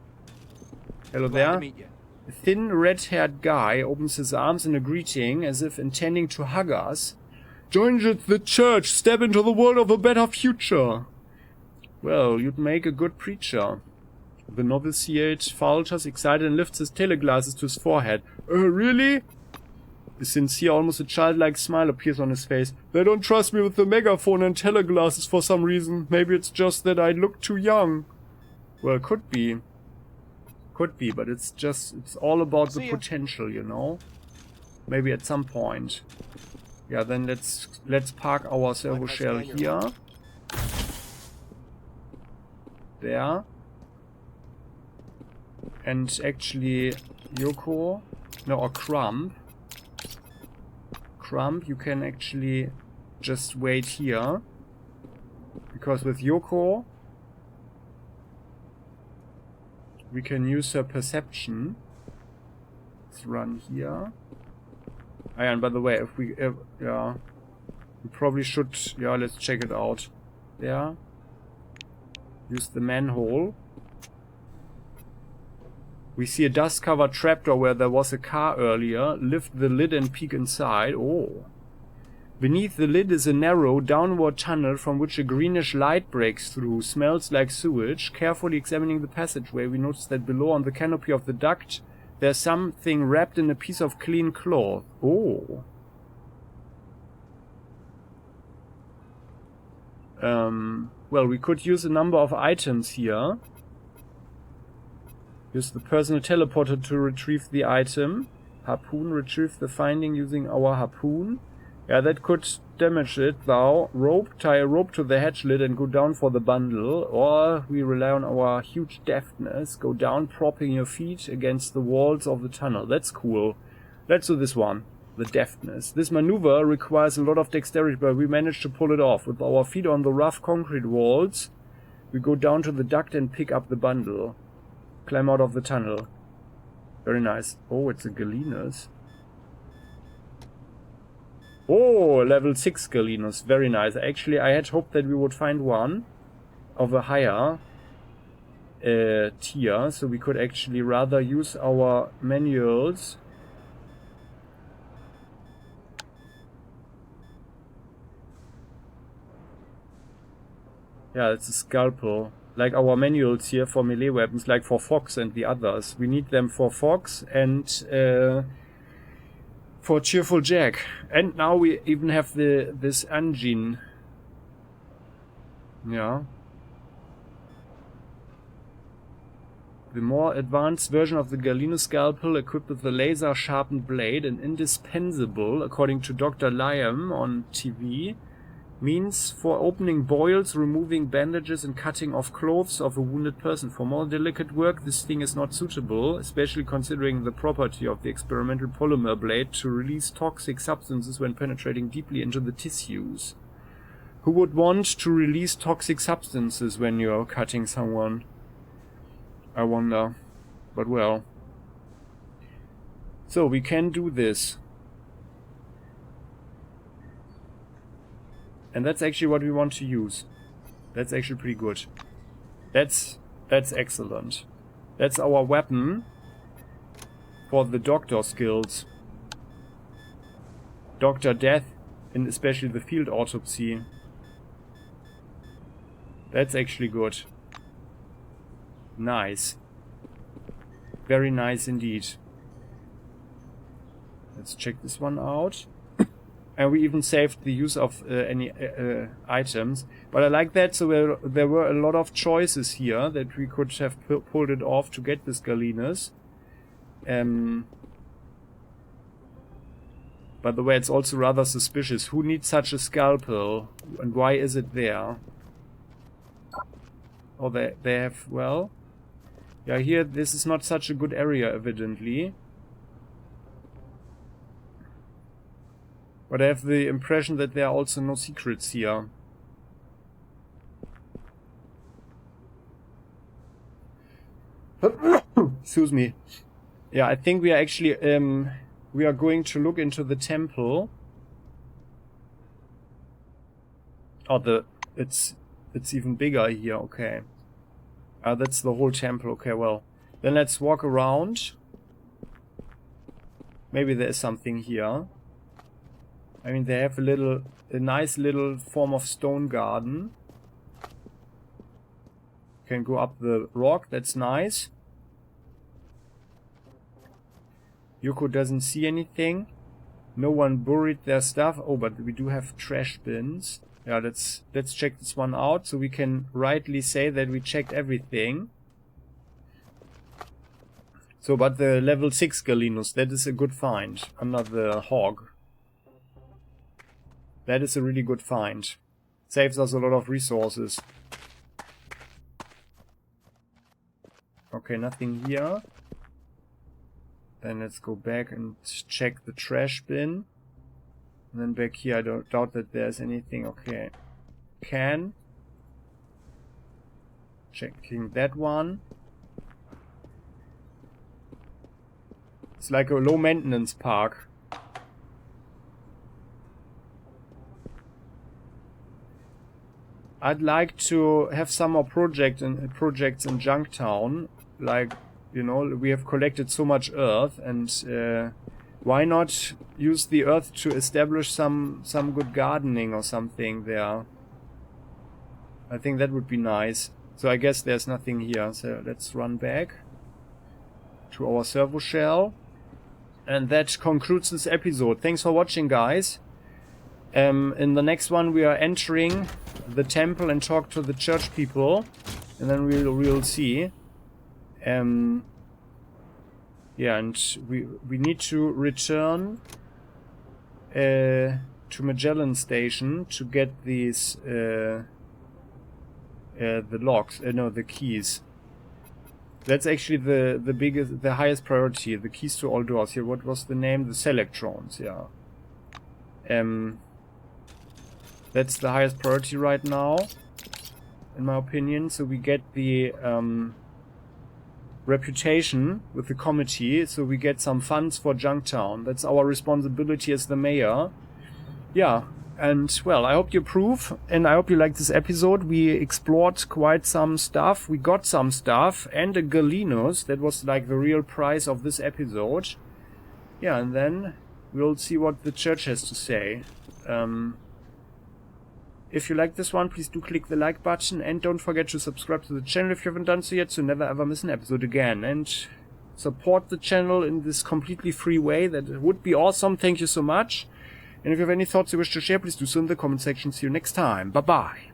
Hello Glad to there. meet you. A thin, red-haired guy opens his arms in a greeting as if intending to hug us. Join the church, step into the world of a better future. Well, you'd make a good preacher. The novitiate falters excited and lifts his teleglasses to his forehead. Really? A sincere, almost a childlike smile appears on his face. They don't trust me with the megaphone and teleglasses for some reason. Maybe it's just that I look too young. Well, could be. Could be, but it's all about the potential, you know? Maybe at some point. Yeah, then let's park our servo shell here. There. And actually, Yoko, no, or Crumb. Crumb, you can actually just wait here. Because with Yoko, we can use her perception. Let's run here. Ah, yeah, and by the way, if we, yeah, we probably should, yeah, let's check it out. There. Use the manhole. We see a dust-covered trapdoor where there was a car earlier. Lift the lid and peek inside. Oh. Beneath the lid is a narrow, downward tunnel from which a greenish light breaks through. Smells like sewage. Carefully examining the passageway, we notice that below on the canopy of the duct, there's something wrapped in a piece of clean cloth. Oh. Well, we could use a number of items here. Use the personal teleporter to retrieve the item. Harpoon, retrieve the finding using our harpoon. Yeah, that could damage it, though. Rope, tie a rope to the hatch lid and go down for the bundle. Or we rely on our huge deftness. Go down, propping your feet against the walls of the tunnel. That's cool. Let's do this one. The deftness. This maneuver requires a lot of dexterity, but we managed to pull it off. With our feet on the rough concrete walls, we go down to the duct and pick up the bundle. Climb out of the tunnel. Very nice. Oh, it's a Galenus. Oh, level 6 Galenus. Very nice. Actually, I had hoped that we would find one of a higher tier, so we could actually rather use our manuals. Yeah, it's a scalpel. Like our manuals here for melee weapons, like for Fox and the others. We need them for Fox and for Cheerful Jack. And now we even have this engine. Yeah. The more advanced version of the Galenus scalpel, equipped with a laser-sharpened blade and indispensable, according to Dr. Liam on TV, Means for opening boils, removing bandages and cutting off clothes of a wounded person. For more delicate work, this thing is not suitable, especially considering the property of the experimental polymer blade to release toxic substances when penetrating deeply into the tissues. Who would want to release toxic substances when you're cutting someone? I wonder. But well. So we can do this. And that's actually what we want to use. That's actually pretty good. That's excellent. That's our weapon for the doctor skills. Doctor Death, and especially the field autopsy. That's actually good. Nice. Very nice indeed. Let's check this one out. And we even saved the use of any items. But I like that, so there were a lot of choices here that we could have pulled it off to get this Galenus. By the way, it's also rather suspicious. Who needs such a scalpel? And why is it there? Oh, they have, well... Yeah, here, this is not such a good area, evidently. But I have the impression that there are also no secrets here. Excuse me. Yeah, I think we are actually, we are going to look into the temple. Oh, it's even bigger here, okay. That's the whole temple, okay, well. Then let's walk around. Maybe there is something here. I mean, they have a nice little form of stone garden. Can go up the rock, that's nice. Yoko doesn't see anything. No one buried their stuff. Oh, but we do have trash bins. Yeah, let's check this one out so we can rightly say that we checked everything. So, but the level 6 Galenus, that is a good find. Under the hog. That is a really good find. Saves us a lot of resources. Okay, nothing here. Then let's go back and check the trash bin. And then back here, I don't doubt that there's anything. Okay. Can. Checking that one. It's like a low maintenance park. I'd like to have some more projects in Junktown. Like, you know, we have collected so much earth, and why not use the earth to establish some good gardening or something there? I think that would be nice. So I guess there's nothing here. So let's run back to our servo shell. And that concludes this episode. Thanks for watching, guys. In the next one we are entering the temple and talk to the church people, and then we'll see. Yeah, and we need to return to Magellan Station to get these the locks, no, the keys. That's actually the highest priority. The keys to all doors. Here, what was the name? The Selectrons. Yeah. That's the highest priority right now, in my opinion. So we get the reputation with the committee, so we get some funds for Junktown. That's our responsibility as the mayor. Yeah, and well, I hope you approve, and I hope you like this episode. We explored quite some stuff. We got some stuff, and a Galenus. That was like the real prize of this episode. Yeah, and then we'll see what the church has to say. If you like this one, please do click the like button, and don't forget to subscribe to the channel if you haven't done so yet, so never ever miss an episode again. And support the channel in this completely free way. That would be awesome. Thank you so much. And if you have any thoughts you wish to share, please do so in the comment section. See you next time. Bye bye.